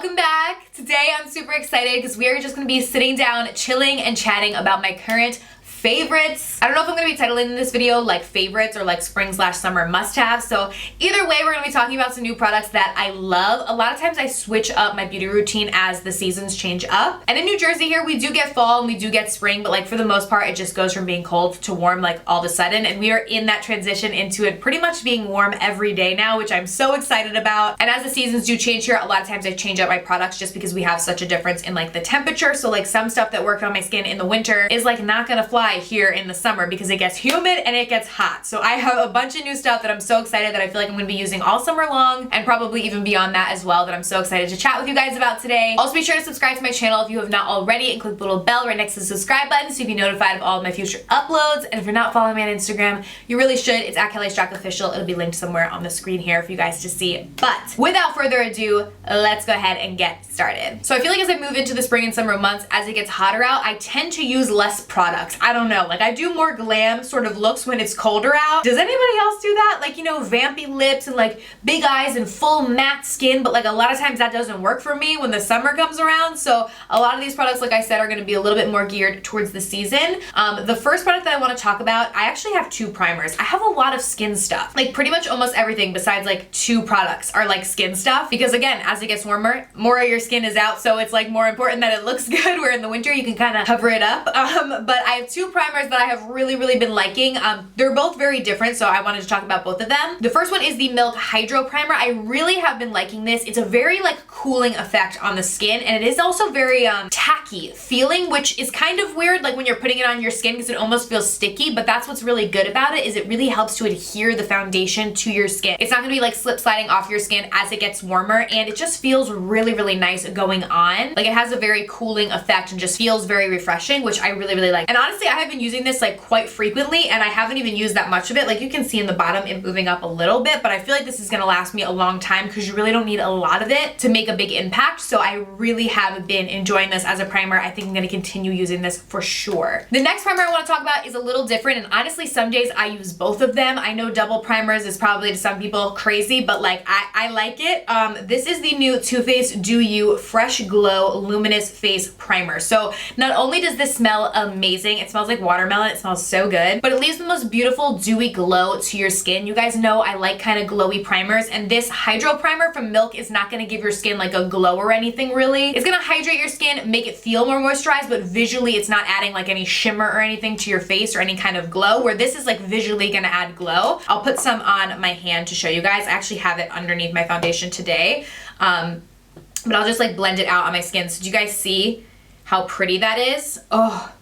welcome back. Today I'm super excited because we are just going to be sitting down, chilling, and chatting about my current favorites. I don't know if I'm going to be titling this video like favorites or like spring/summer must-have. So either way, we're going to be talking about some new products that I love. A lot of times I switch up my beauty routine as the seasons change up. And in New Jersey here, we do get fall and we do get spring, but like for the most part, it just goes from being cold to warm like all of a sudden. And we are in that transition into it pretty much being warm every day now, which I'm so excited about. And as the seasons do change here, a lot of times I change up my products just because we have such a difference in like the temperature. So like some stuff that worked on my skin in the winter is like not gonna fly here in the summer because it gets humid and it gets hot. So I have a bunch of new stuff that I'm so excited that I feel like I'm gonna be using all summer long and probably even beyond that as well, that I'm so excited to chat with you guys about today. Also be sure to subscribe to my channel if you have not already and click the little bell right next to the subscribe button so you can be notified of all of my future uploads. And if you're not following me on Instagram, you really should. It's at Strack Official. It'll be linked somewhere on the screen here for you guys to see. But without further ado, let's go ahead and get started. So I feel like as I move into the spring and summer months, as it gets hotter out, I tend to use less products. I don't know, like I do more glam sort of looks when it's colder out. Does anybody else do that? Like, you know, vampy lips and like big eyes and full matte skin, but like a lot of times that doesn't work for me when the summer comes around. So a lot of these products, like I said, are going to be a little bit more geared towards the season. The first product that I want to talk about, I actually have two primers. I have a lot of skin stuff. Like pretty much almost everything besides like two products are like skin stuff, because again, as it gets warmer, more of your skin is out, so it's like more important that it looks good, where in the winter you can kind of cover it up. But I have two primers that I have really been liking. They're both very different, so I wanted to talk about both of them. The first one is the Milk Hydro Primer. I really have been liking this. It's a very like cooling effect on the skin, and it is also very tacky feeling, which is kind of weird like when you're putting it on your skin because it almost feels sticky, but that's what's really good about it, is it really helps to adhere the foundation to your skin. It's not gonna be like slip sliding off your skin as it gets warmer, and it just feels really nice going on. Like it has a very cooling effect and just feels very refreshing, which I really like. And honestly, I have been using this like quite frequently, and I haven't even used that much of it. Like you can see in the bottom it moving up a little bit, but I feel like this is gonna last me a long time because you really don't need a lot of it to make a big impact. So I really have been enjoying this as a primer. I think I'm gonna continue using this for sure. The next primer I wanna talk about is a little different, and honestly some days I use both of them. I know double primers is probably to some people crazy, but like I like it. This is the new Too Faced Do You Fresh Glow Luminous Face Primer. So not only does this smell amazing, it smells like watermelon, it smells so good, but it leaves the most beautiful dewy glow to your skin. You guys know I like kind of glowy primers, and this Hydro Primer from Milk is not going to give your skin like a glow or anything really. It's going to hydrate your skin, make it feel more moisturized, but visually it's not adding like any shimmer or anything to your face or any kind of glow, where this is like visually going to add glow. I'll put some on my hand to show you guys. I actually have it underneath my foundation today, but I'll just like blend it out on my skin. So do you guys see how pretty that is? Oh,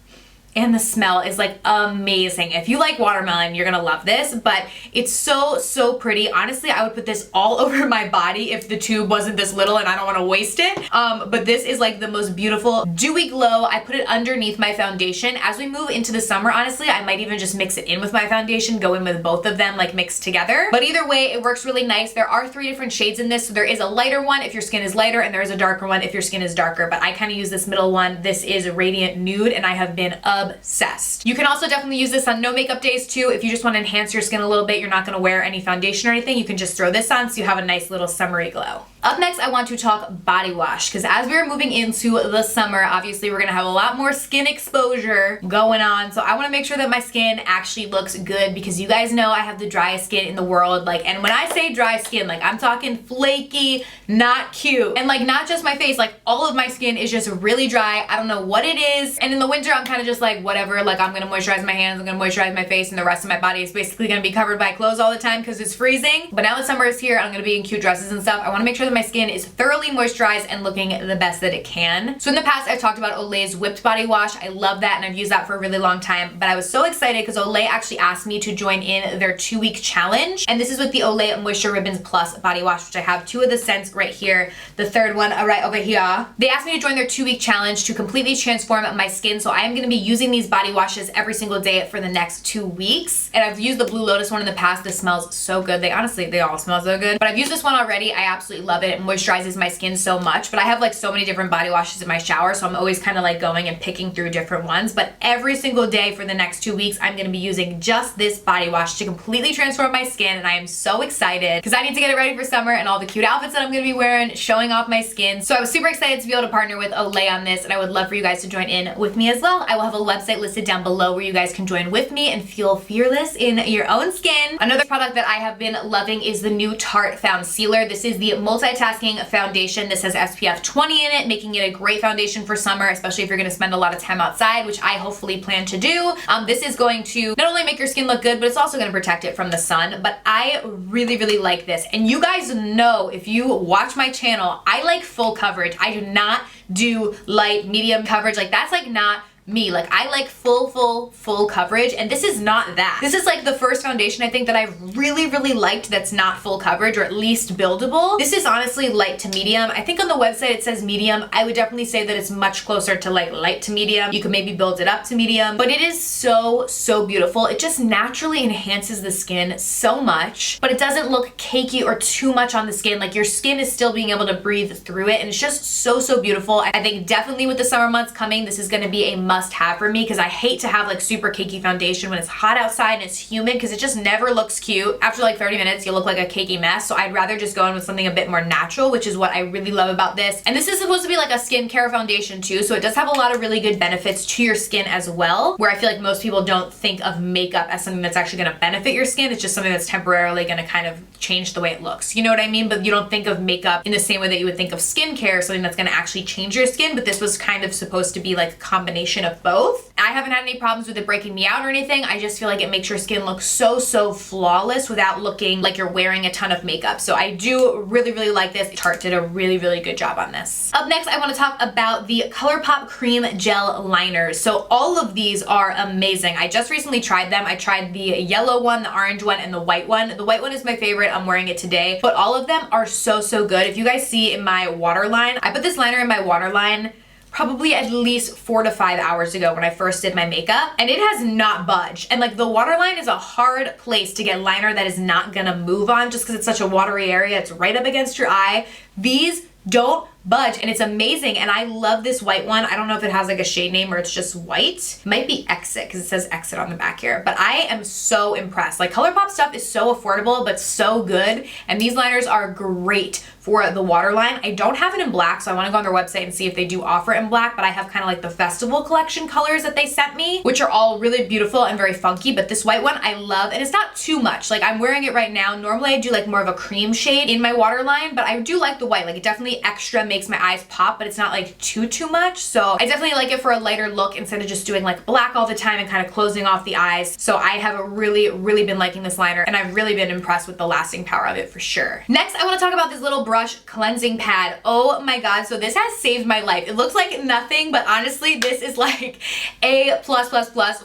and the smell is like amazing. If you like watermelon, you're gonna love this, but it's so pretty. Honestly, I would put this all over my body if the tube wasn't this little, and I don't wanna waste it. But this is like the most beautiful dewy glow. I put it underneath my foundation. As we move into the summer, honestly, I might even just mix it in with my foundation, go in with both of them like mixed together. But either way, it works really nice. There are 3 different shades in this. So there is a lighter one if your skin is lighter, and there is a darker one if your skin is darker, but I kind of use this middle one. This is Radiant Nude, and I have been obsessed. You can also definitely use this on no makeup days too. If you just want to enhance your skin a little bit, you're not going to wear any foundation or anything, you can just throw this on so you have a nice little summery glow. Up next, I want to talk body wash, because as we're moving into the summer, obviously we're going to have a lot more skin exposure going on. So I want to make sure that my skin actually looks good, because you guys know I have the driest skin in the world. Like, and when I say dry skin, like I'm talking flaky, not cute. And like not just my face, like all of my skin is just really dry. I don't know what it is. And in the winter, I'm kind of just like, whatever, like I'm going to moisturize my hands, I'm going to moisturize my face, and the rest of my body is basically going to be covered by clothes all the time because it's freezing. But now that summer is here, I'm going to be in cute dresses and stuff. I want to make sure that my skin is thoroughly moisturized and looking the best that it can. So in the past, I've talked about Olay's Whipped Body Wash. I love that, and I've used that for a really long time, but I was so excited because Olay actually asked me to join in their 2-week challenge, and this is with the Olay Moisture Ribbons Plus Body Wash, which I have 2 of the scents right here, the third one right over here. They asked me to join their 2-week challenge to completely transform my skin, so I am going to be using these body washes every single day for the next 2 weeks, and I've used the Blue Lotus one in the past. This smells so good. They all smell so good, but I've used this one already. I absolutely love love it. It moisturizes my skin so much, but I have like so many different body washes in my shower, so I'm always kind of like going and picking through different ones. But every single day for the next 2 weeks, I'm gonna be using just this body wash to completely transform my skin, and I am so excited because I need to get it ready for summer and all the cute outfits that I'm gonna be wearing, showing off my skin. So I was super excited to be able to partner with Olay on this, and I would love for you guys to join in with me as well. I will have a website listed down below where you guys can join with me and feel fearless in your own skin. Another product that I have been loving is the new Tarte Found Sealer. This is the multitasking foundation. This has SPF 20 in it, making it a great foundation for summer, especially if you're gonna spend a lot of time outside, which I hopefully plan to do. This is going to not only make your skin look good, but it's also gonna protect it from the sun. But I really, really like this. And you guys know, if you watch my channel, I like full coverage. I do not do light, medium coverage. Like, that's like not me. Like, I like full coverage, and this is not that. This is like the first foundation I think that I've really liked that's not full coverage, or at least buildable. This is honestly light to medium. I think on the website it says medium. I would definitely say that it's much closer to like light to medium. You could maybe build it up to medium, but it is so beautiful. It just naturally enhances the skin so much, but it doesn't look cakey or too much on the skin. Like, your skin is still being able to breathe through it, and it's just so beautiful. I think definitely with the summer months coming, this is going to be a must have for me, because I hate to have like super cakey foundation when it's hot outside and it's humid, because it just never looks cute. After like 30 minutes, you look like a cakey mess. So I'd rather just go in with something a bit more natural, which is what I really love about this. And this is supposed to be like a skincare foundation too, so it does have a lot of really good benefits to your skin as well, where I feel like most people don't think of makeup as something that's actually going to benefit your skin. It's just something that's temporarily going to kind of change the way it looks. You know what I mean? But you don't think of makeup in the same way that you would think of skincare, something that's going to actually change your skin. But this was kind of supposed to be like a combination of both. I haven't had any problems with it breaking me out or anything. I just feel like it makes your skin look so flawless without looking like you're wearing a ton of makeup. So I do really like this. Tarte did a really good job on this. Up next, I want to talk about the ColourPop Cream Gel Liners. So all of these are amazing. I just recently tried them. I tried the yellow one, the orange one, and the white one. The white one is my favorite. I'm wearing it today, but all of them are so good. If you guys see in my waterline, I put this liner in my waterline probably at least 4 to 5 hours ago when I first did my makeup, and it has not budged. And like, the waterline is a hard place to get liner that is not gonna move on, just because it's such a watery area. It's right up against your eye. These don't budge, and it's amazing. And I love this white one. I don't know if it has like a shade name or it's just white. It might be Exit, because it says Exit on the back here, but I am so impressed. Like, ColourPop stuff is so affordable but so good, and these liners are great for the waterline. I don't have it in black, so I want to go on their website and see if they do offer it in black, but I have kind of like the festival collection colors that they sent me, which are all really beautiful and very funky. But this white one I love, and it's not too much. Like, I'm wearing it right now. Normally I do like more of a cream shade in my waterline, but I do like the white. Like, it definitely extra makes my eyes pop, but it's not like too much. So I definitely like it for a lighter look instead of just doing like black all the time and kind of closing off the eyes. So I have really been liking this liner, and I've really been impressed with the lasting power of it for sure. Next, I want to talk about this little brush cleansing pad. Oh my god, so this has saved my life. It looks like nothing, but honestly this is like a plus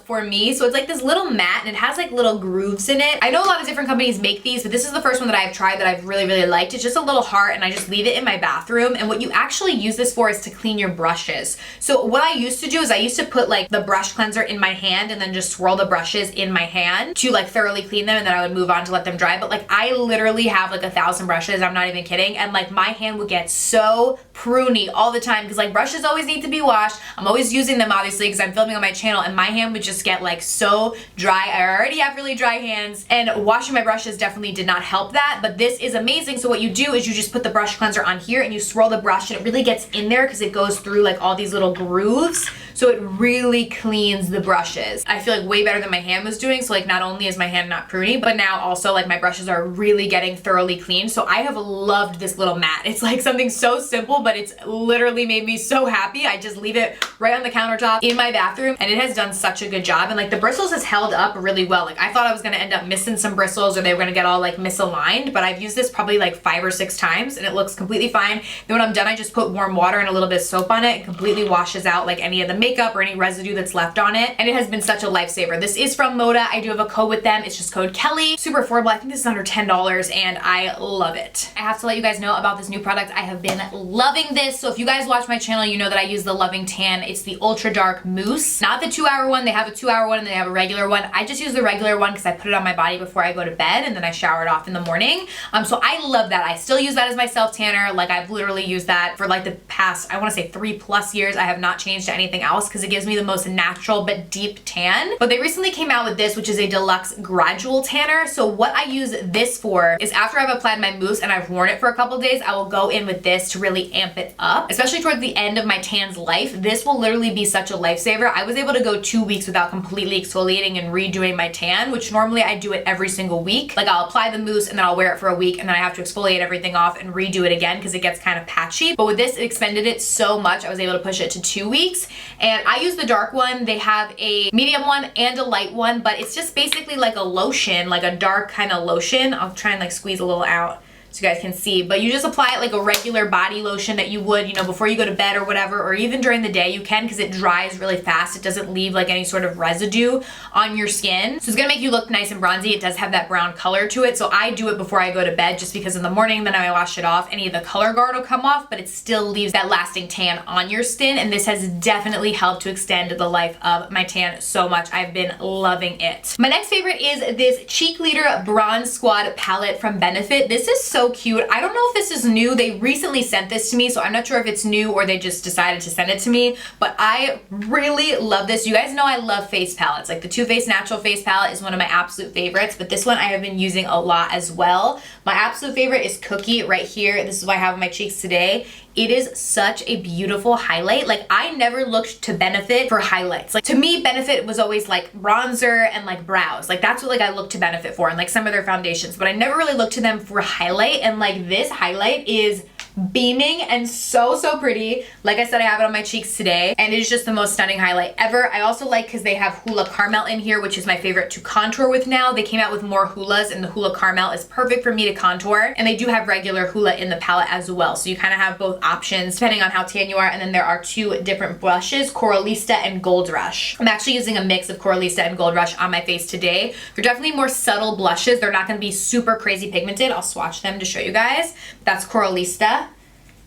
for me. So it's like this little mat, and it has like little grooves in it. I know a lot of different companies make these, but this is the first one that I've tried that I've really liked. It's just a little heart, and I just leave it in my bathroom. And what you actually use this for is to clean your brushes. So what I used to do is I used to put like the brush cleanser in my hand and then just swirl the brushes in my hand to like thoroughly clean them, and then I would move on to let them dry. But like, I literally have like 1,000 brushes, I'm not even kidding, and like my hand would get so pruny all the time, because like brushes always need to be washed. I'm always using them obviously because I'm filming on my channel, and my hand would just get like so dry. I already have really dry hands, and washing my brushes definitely did not help that. But this is amazing. So what you do is you just put the brush cleanser on here and you swirl the brush, and it really gets in there because it goes through like all these little grooves. So it really cleans the brushes. I feel like way better than my hand was doing. So like, not only is my hand not pruny, but now also like my brushes are really getting thoroughly cleaned. So I have loved this little mat. It's like something so simple, but it's literally made me so happy. I just leave it right on the countertop in my bathroom, and it has done such a good job. And like, the bristles has held up really well. Like, I thought I was gonna end up missing some bristles, or they were gonna get all like misaligned, but I've used this probably like 5 or 6 times, and it looks completely fine. Then when I'm done, I just put warm water and a little bit of soap on it. It completely washes out like any of the makeup or any residue that's left on it. And it has been such a lifesaver. This is from Moda. I do have a code with them. It's just code Kelly. Super affordable. I think this is under $10 and I love it. I have to let you guys know about this new product. I have been loving this. So if you guys watch my channel, you know that I use the Loving Tan. It's the Ultra Dark Mousse. Not the 2-hour one. They have a 2-hour one and they have a regular one. I just use the regular one because I put it on my body before I go to bed and then I shower it off in the morning. So I love that. I still use that as my self tanner. Like I've literally used that for like the past, I want to say 3+ years. I have not changed to anything else because it gives me the most natural but deep tan. But they recently came out with this, which is a deluxe gradual tanner. So what I use this for is after I've applied my mousse and I've worn it for a couple days, I will go in with this to really amp it up, especially towards the end of my tan's life. This will literally be such a lifesaver. I was able to go 2 weeks without completely exfoliating and redoing my tan, which normally I do it every single week. Like I'll apply the mousse and then I'll wear it for a week and then I have to exfoliate everything off and redo it again because it gets kind of patchy. But with this, it extended it so much. I was able to push it to 2 weeks. And I use the dark one. They have a medium one and a light one, but it's just basically like a lotion, like a dark kind of lotion. I'll try and like squeeze a little out so you guys can see, but you just apply it like a regular body lotion that you would, you know, before you go to bed or whatever, or even during the day you can, because it dries really fast. It doesn't leave like any sort of residue on your skin. So it's gonna make you look nice and bronzy. It does have that brown color to it. So I do it before I go to bed just because in the morning, then I wash it off. Any of the color guard will come off, but it still leaves that lasting tan on your skin. And this has definitely helped to extend the life of my tan so much. I've been loving it. My next favorite is this Cheek Leader Bronze Squad palette from Benefit. This is so cute. I don't know if this is new. They recently sent this to me, so I'm not sure if it's new or they just decided to send it to me, but I really love this. You guys know I love face palettes. Like the Too Faced Natural Face Palette is one of my absolute favorites, but this one I have been using a lot as well. My absolute favorite is Cookie right here. This is what I have on my cheeks today. It is such a beautiful highlight. Like I never looked to Benefit for highlights. Like to me, Benefit was always like bronzer and like brows. Like that's what like I looked to Benefit for and like some of their foundations, but I never really looked to them for highlight. And like this highlight is beaming and so pretty. Like I said, I have it on my cheeks today and it is just the most stunning highlight ever. I also like because they have Hoola Caramel in here, which is my favorite to contour with now. They came out with more Hoolas and the Hoola Caramel is perfect for me to contour, and they do have regular Hoola in the palette as well. So you kind of have both options depending on how tan you are. And then there are 2 different blushes, Coralista and Gold Rush. I'm actually using a mix of Coralista and Gold Rush on my face today. They're definitely more subtle blushes. They're not going to be super crazy pigmented. I'll swatch them to show you guys. That's Coralista.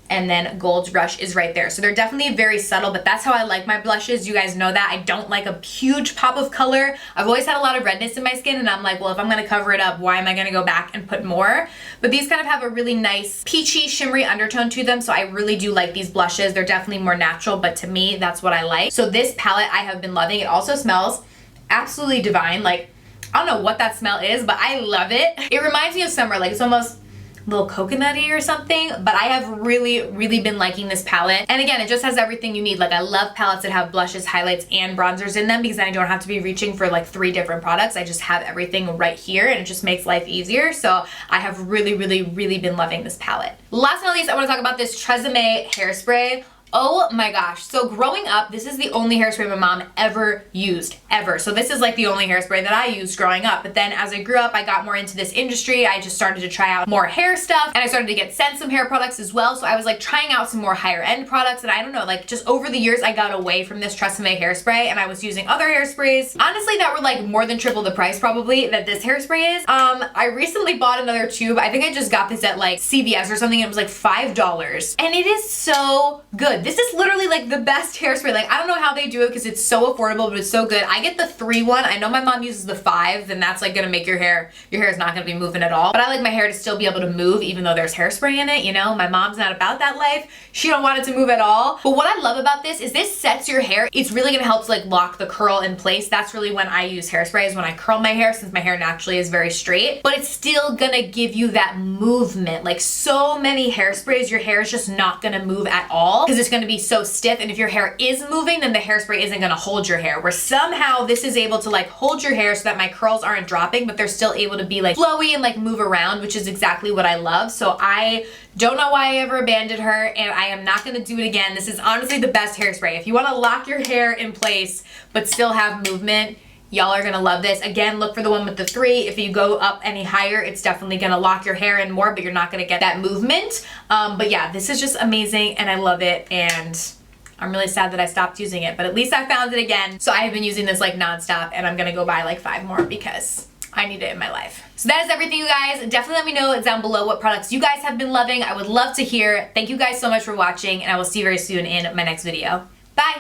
And then Gold Rush is right there. So they're definitely very subtle, but that's how I like my blushes. You guys know that. I don't like a huge pop of color. I've always had a lot of redness in my skin and I'm like, well, if I'm gonna cover it up, why am I gonna go back and put more? But these kind of have a really nice peachy, shimmery undertone to them. So I really do like these blushes. They're definitely more natural, but to me, that's what I like. So this palette I have been loving. It also smells absolutely divine. Like, I don't know what that smell is, but I love it. It reminds me of summer. Like it's almost a little coconutty or something, but I have really been liking this palette. And again, it just has everything you need. Like I love palettes that have blushes, highlights, and bronzers in them because I don't have to be reaching for like 3 different products. I just have everything right here and it just makes life easier. So I have really been loving this palette. Last but not least, I want to talk about this Tresemme hairspray. Oh my gosh. So growing up, this is the only hairspray my mom ever used, ever. So this is like the only hairspray that I used growing up. But then as I grew up, I got more into this industry. I just started to try out more hair stuff and I started to get sent some hair products as well. So I was like trying out some more higher end products and I don't know, like just over the years, I got away from this Tresemme hairspray and I was using other hairsprays, honestly, that were like more than triple the price probably that this hairspray is. I recently bought another tube. I think I just got this at like CVS or something. It was like $5 and it is so good. This is literally like the best hairspray. Like I don't know how they do it because it's so affordable, but it's so good. I get the 3 one. I know my mom uses the 5 and that's like gonna make your hair is not gonna be moving at all. But I like my hair to still be able to move even though there's hairspray in it, you know? My mom's not about that life. She don't want it to move at all. But what I love about this is this sets your hair. It's really gonna help to like lock the curl in place. That's really when I use hairspray, is when I curl my hair, since my hair naturally is very straight. But it's still gonna give you that movement. Like so many hairsprays, your hair is just not gonna move at all because it's gonna be so stiff, and if your hair is moving, then the hairspray isn't gonna hold your hair, where somehow this is able to like hold your hair so that my curls aren't dropping, but they're still able to be like flowy and like move around, which is exactly what I love. So I don't know why I ever abandoned her, and I am not gonna do it again. This is honestly the best hairspray. If you wanna lock your hair in place but still have movement, Y'all are gonna love this. Again, look for the one with the 3. If you go up any higher, it's definitely gonna lock your hair in more, but you're not gonna get that movement. But yeah, this is just amazing and I love it, and I'm really sad that I stopped using it, but at least I found it again. So I have been using this like nonstop, and I'm gonna go buy like 5 more because I need it in my life. So that is everything, you guys. Definitely let me know down below what products you guys have been loving. I would love to hear. Thank you guys so much for watching, and I will see you very soon in my next video. Bye!